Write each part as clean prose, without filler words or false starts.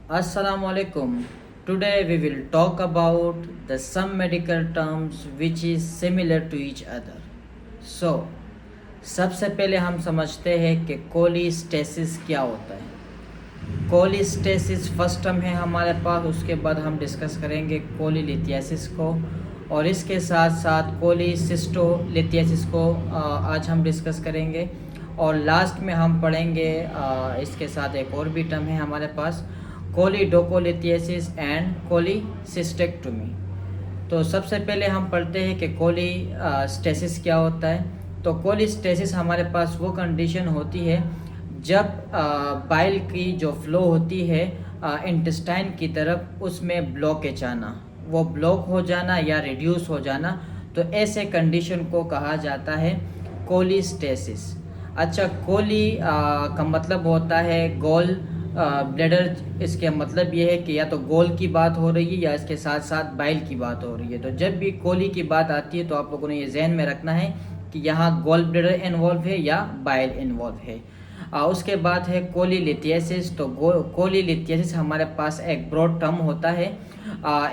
Assalamu alaikum. Today we will talk about the some medical terms which is similar to each other. So, सबसे पहले हम समझते हैं कि कोलिस्टेसिस क्या होता है। कोलिस्टेसिस फर्स्ट टर्म है हमारे पास, उसके बाद हम डिस्कस करेंगे कोलिलिथियासिस को और इसके साथ साथ कोलिसिस्टोलिथियासिस को आज हम डिस्कस करेंगे और लास्ट में हम पढ़ेंगे इसके साथ एक और भी टर्म है हमारे पास, कोलिडोकोलिथियासिस एंड कोलिसिस्टेक्टोमी। तो सबसे पहले हम पढ़ते हैं कि कोलिस्टेसिस क्या होता है। तो कोलिस्टेसिस हमारे पास वो कंडीशन होती है जब बाइल की जो फ्लो होती है इंटेस्टाइन की तरफ, उसमें ब्लॉकेज आना, वो ब्लॉक हो जाना या रिड्यूस हो जाना, तो ऐसे कंडीशन को कहा जाता है कोलिस्टेसिस। अच्छा, कोली का मतलब होता है गोल ब्लैडर। इसके मतलब ये है कि या तो गोल की बात हो रही है या इसके साथ साथ बाइल की बात हो रही है। तो जब भी कोली की बात आती है तो आप लोगों ने ये जहन में रखना है कि यहाँ गोल ब्लैडर इन्वॉल्व है या बाइल इन्वॉल्व है। उसके बाद है कोलिलिथियासिस। तो कोलिलिथियासिस हमारे पास एक ब्रॉड टर्म होता है।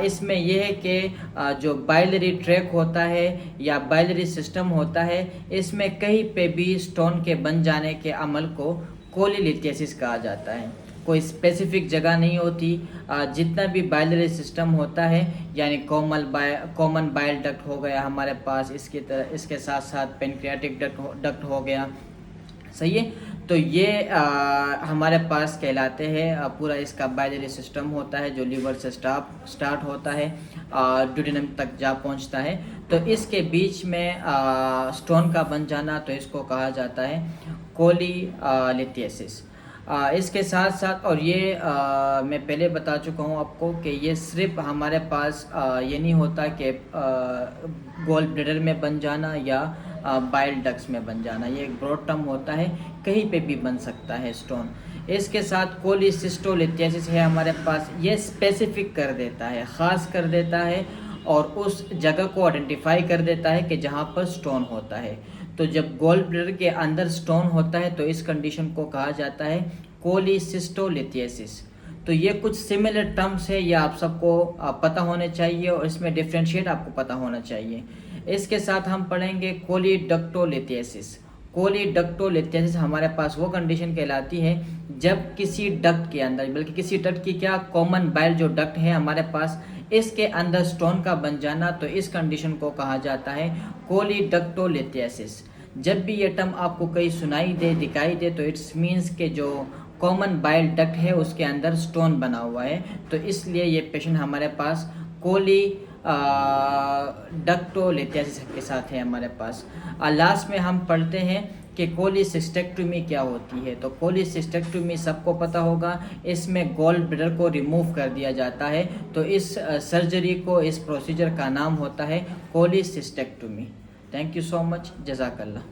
इसमें यह है कि जो बाइलरी ट्रैक होता है या बाइलरी सिस्टम होता है, इसमें कहीं पे भी स्टोन के बन जाने के अमल को कोलिलिथियासिस कहा जाता है। कोई स्पेसिफिक जगह नहीं होती। जितना भी बाइलरी सिस्टम होता है, यानी कॉमन बाइल डक्ट हो गया हमारे पास, इसके साथ साथ पेनक्रियाटिक डक्ट हो गया, सही है। तो ये हमारे पास कहलाते हैं, पूरा इसका बाइलरी सिस्टम होता है जो लीवर से स्टार्ट होता है, ड्यूडेनम तक जा पहुंचता है। तो इसके बीच में स्टोन का बन जाना, तो इसको कहा जाता है कोलिलिथियासिस। इसके साथ साथ, और ये मैं पहले बता चुका हूँ आपको कि ये सिर्फ हमारे पास ये नहीं होता कि गोल ब्लैडर में बन जाना या बाइल डक्ट्स में बन जाना, ये एक ब्रॉड टर्म होता है, कहीं पे भी बन सकता है स्टोन। इसके साथ कोलिसिस्टोलिथियासिस है हमारे पास, ये स्पेसिफिक कर देता है, ख़ास कर देता है और उस जगह को आइडेंटिफाई कर देता है कि जहाँ पर स्टोन होता है। तो जब गोल ब्लैडर के अंदर स्टोन होता है तो इस कंडीशन को कहा जाता है कोलिसिस्टोलिथियासिस। तो ये कुछ सिमिलर टर्म्स है, ये आप सबको पता होने चाहिए और इसमें डिफ्रेंशिएट आपको पता होना चाहिए। इसके साथ हम पढ़ेंगे कोलिडक्टोलिथियासिस। कोलिडक्टोलिथियासिस हमारे पास वो कंडीशन कहलाती है जब किसी डक्ट के अंदर, बल्कि किसी डक्ट की क्या, कॉमन बाइल जो डक्ट है हमारे पास, इसके अंदर स्टोन का बन जाना, तो इस कंडीशन को कहा जाता है कोलिडक्टोलिथियासिस। जब भी ये टर्म आपको कहीं सुनाई दे, दिखाई दे, तो इट्स मीन्स के जो कॉमन बाइल डक्ट है उसके अंदर स्टोन बना हुआ है, तो इसलिए ये पेशेंट हमारे पास कोलिडक्टोलिथियासिस के साथ है हमारे पास। लास्ट में हम पढ़ते हैं कि कोलिसिस्टेक्टोमी क्या होती है। तो कोलिसिस्टेक्टोमी सबको पता होगा, इसमें गोल ब्लैडर को रिमूव कर दिया जाता है। तो इस सर्जरी को, इस प्रोसीजर का नाम होता है cholecystectomy. Thank you so much, जज़ाकल्लाह।